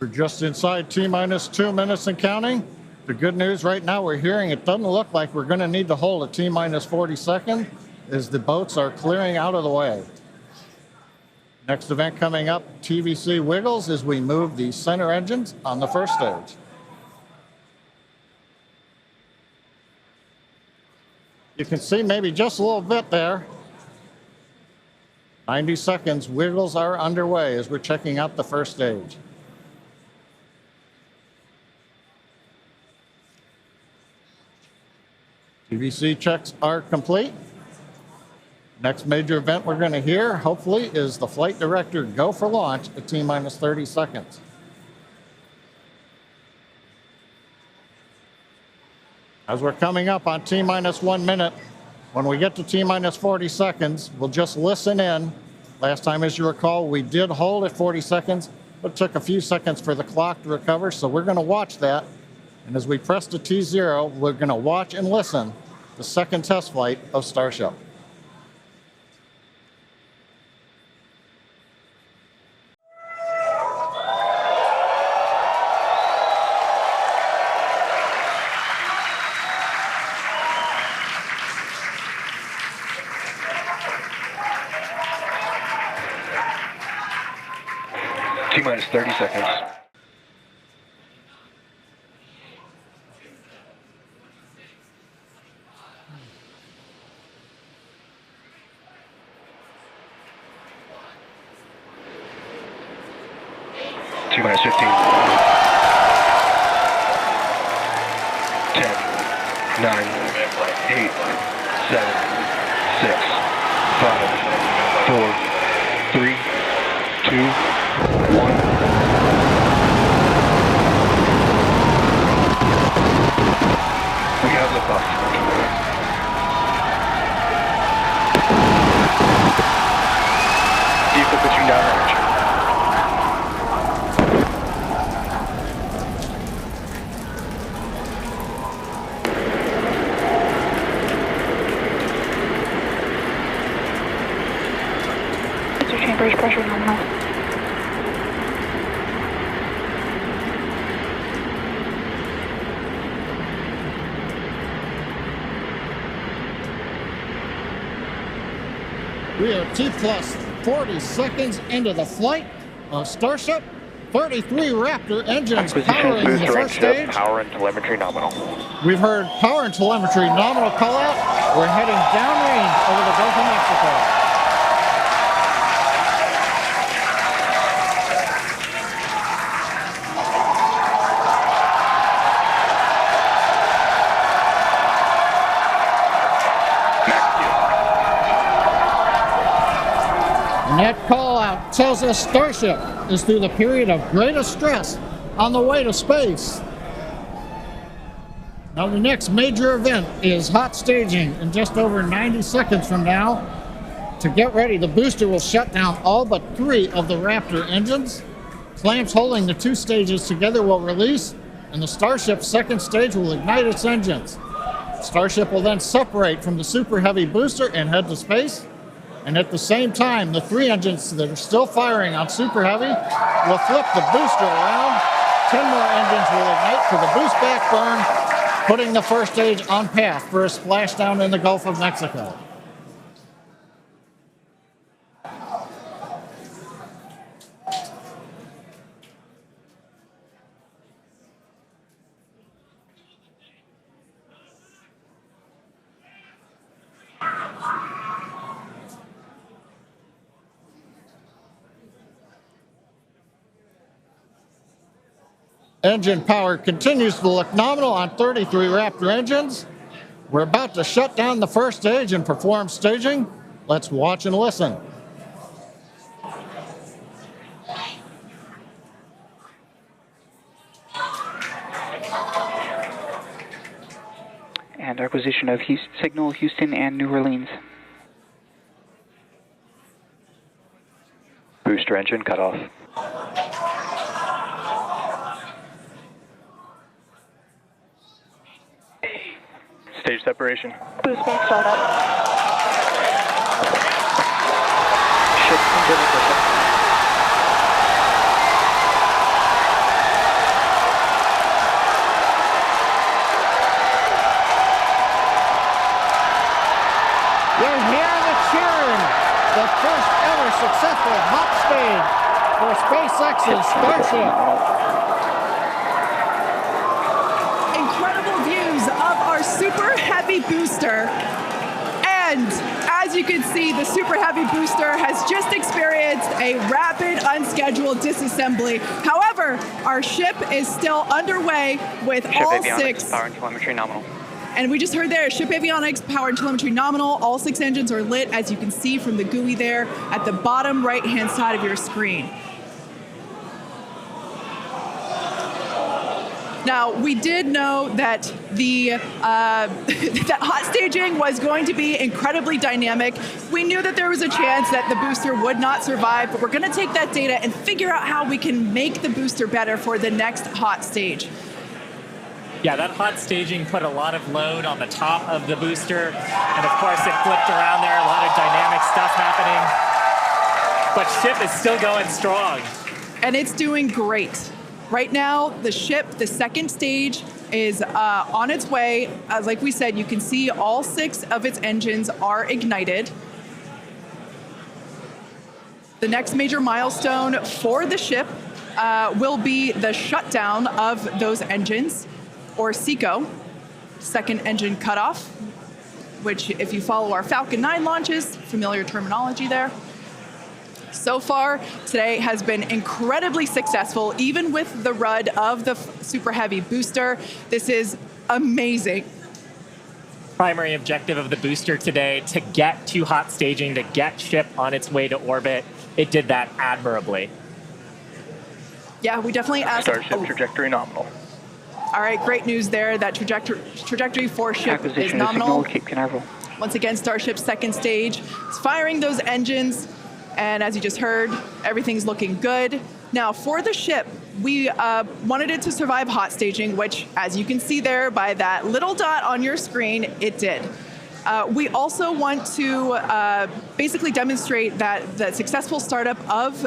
We're just inside T-minus 2 minutes and counting. The good news right now we're hearing it doesn't look like we're going to need to hold a T-minus 40 seconds as the boats are clearing out of the way. Next event coming up, TVC wiggles as we move the center engines on the first stage. You can see maybe just a little bit there. 90 seconds, wiggles are underway as we're checking out the first stage. TVC checks are complete. Next major event we're going to hear, hopefully, is the flight director go for launch at T-minus 30 seconds. As we're coming up on T-minus 1 minute, when we get to T-minus 40 seconds, we'll just listen in. Last time, as you recall, we did hold at 40 seconds, but it took a few seconds for the clock to recover, so we're going to watch that. And as we press to T0, we're going to watch and listen the second test flight of Starship. T-minus 30 seconds. T-minus 15. 10, 9, 8, 7, 6, 5, 4, 3, 2, 1. We have liftoff. Vehicle pitching downrange. Chambers pressure nominal. We are T-plus 40 seconds into the flight of Starship. 33 Raptor engines powering the first stage. Power and telemetry nominal. We've heard power and telemetry nominal call out. We're heading downrange over the Gulf of Mexico. And that call out tells us Starship is through the period of greatest stress on the way to space. Now the next major event is hot staging in just over 90 seconds from now. To get ready, the booster will shut down all but 3 of the Raptor engines. Clamps holding the 2 stages together will release, and the Starship's second stage will ignite its engines. Starship will then separate from the Super Heavy booster and head to space. And at the same time, the 3 engines that are still firing on Super Heavy will flip the booster around. 10 more engines will ignite for the boost back burn, putting the first stage on path for a splashdown in the Gulf of Mexico. Engine power continues to look nominal on 33 Raptor engines. We're about to shut down the first stage and perform staging. Let's watch and listen. And acquisition of signal Houston and New Orleans. Booster engine cut off. Stage separation. Boost back startup. Shift the hot stage for SpaceX's Starship. Incredible views of our super heavy booster. And as you can see, the super heavy booster has just experienced a rapid, unscheduled disassembly. However, our ship is still underway with Ship all avionics, six. power and telemetry nominal. And we just heard there, ship avionics, power and telemetry nominal. All 6 engines are lit, as you can see from the GUI there at the bottom right-hand side of your screen. Now, we did know that the that hot staging was going to be incredibly dynamic. We knew that there was a chance that the booster would not survive, but we're going to take that data and figure out how we can make the booster better for the next hot stage. Yeah, that hot staging put a lot of load on the top of the booster, and of course it flipped around there, a lot of dynamic stuff happening. But ship is still going strong. And it's doing great. Right now, the ship, the second stage, is on its way. Like we said, you can see all 6 of its engines are ignited. The next major milestone for the ship will be the shutdown of those engines, or SECO, second engine cutoff, which if you follow our Falcon 9 launches, familiar terminology there. So far, today has been incredibly successful, even with the RUD of the Super Heavy booster. This is amazing. Primary objective of the booster today, to get to hot staging, to get ship on its way to orbit. It did that admirably. Yeah, we definitely asked. Starship trajectory nominal. All right, great news there. That trajectory for ship is Acquisition of nominal. signal, Cape Canaveral. Once again, Starship's second stage is firing those engines. And as you just heard, everything's looking good. Now, for the ship, we wanted it to survive hot staging, which, as you can see there by that little dot on your screen, it did. We also want to basically demonstrate that the successful startup of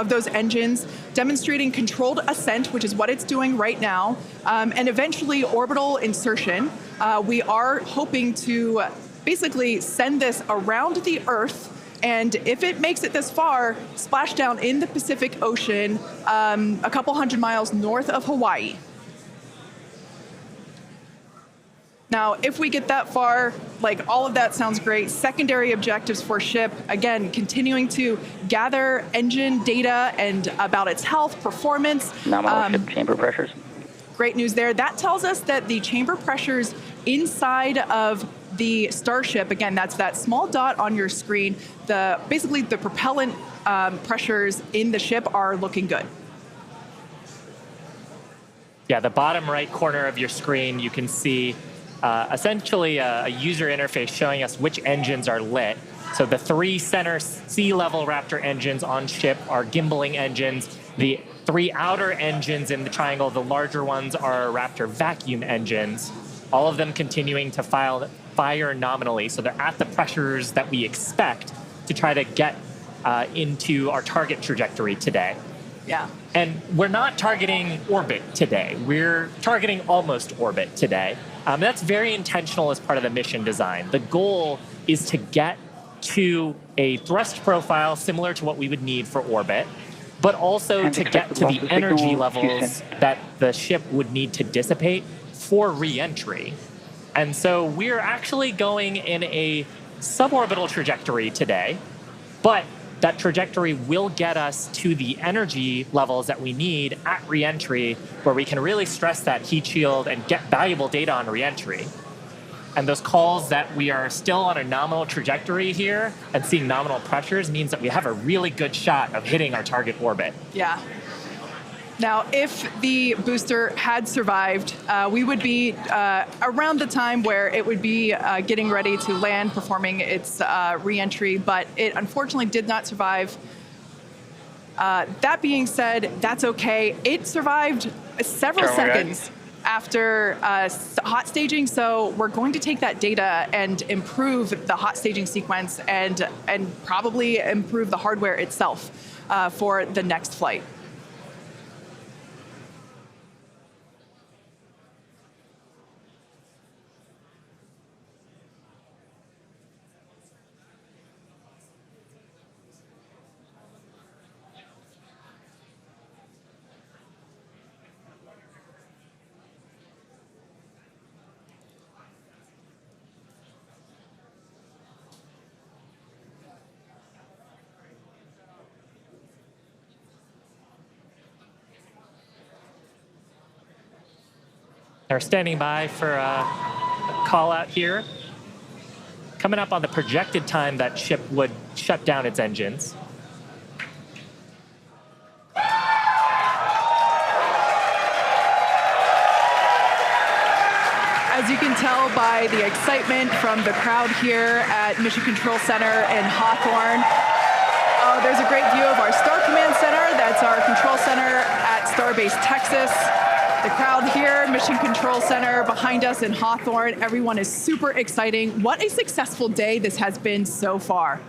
those engines, demonstrating controlled ascent, which is what it's doing right now, and eventually orbital insertion. We are hoping to basically send this around the Earth, and if it makes it this far, splash down in the Pacific Ocean, a couple hundred miles north of Hawaii. Now, if we get that far, like all of that sounds great. Secondary objectives for ship, again, continuing to gather engine data and about its health, performance. Nominal ship chamber pressures. Great news there. That tells us that the chamber pressures inside of the Starship, again, that's that small dot on your screen, basically the propellant pressures in the ship are looking good. Yeah, the bottom right corner of your screen, you can see essentially a user interface showing us which engines are lit. So the 3 center sea level Raptor engines on ship are gimbaling engines. The 3 outer engines in the triangle, the larger ones, are Raptor vacuum engines. All of them continuing to fire nominally. So they're at the pressures that we expect to try to get into our target trajectory today. Yeah. And we're not targeting orbit today. We're targeting almost orbit today. That's very intentional as part of the mission design. The goal is to get to a thrust profile similar to what we would need for orbit, but also And to get to the expected energy signal, levels Houston. that the ship would need to dissipate for re-entry. And so we're actually going in a suborbital trajectory today, but that trajectory will get us to the energy levels that we need at re-entry, where we can really stress that heat shield and get valuable data on re-entry. And those calls that we are still on a nominal trajectory here and seeing nominal pressures means that we have a really good shot of hitting our target orbit. Yeah. Now, if the booster had survived, we would be around the time where it would be getting ready to land, performing its re-entry, but it unfortunately did not survive. That being said, that's okay. It survived several seconds after hot staging, so we're going to take that data and improve the hot staging sequence and probably improve the hardware itself for the next flight. They're standing by for a call out here. Coming up on the projected time that ship would shut down its engines. As you can tell by the excitement from the crowd here at Mission Control Center in Hawthorne, there's a great view of our Star Command Center. That's our control center at Starbase Texas. The crowd here, Mission Control Center behind us in Hawthorne. Everyone is super exciting. What a successful day this has been so far.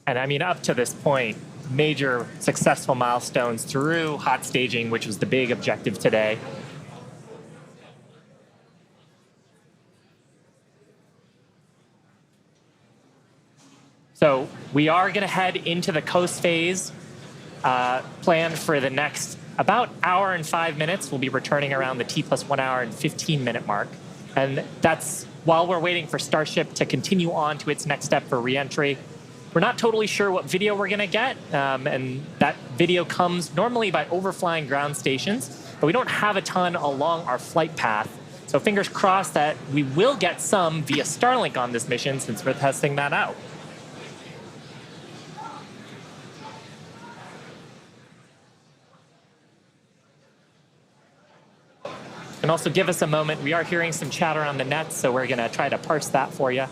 And I mean, up to this point, major successful milestones through hot staging, which was the big objective today. So we are going to head into the coast phase, planned for the next about hour and 5 minutes. We'll be returning around the T+1 hour and 15-minute mark. And that's while we're waiting for Starship to continue on to its next step for reentry. We're not totally sure what video we're going to get, and that video comes normally by overflying ground stations, but we don't have a ton along our flight path. So fingers crossed that we will get some via Starlink on this mission since we're testing that out. And also give us a moment. We are hearing some chatter on the net, so we're going to try to parse that for you.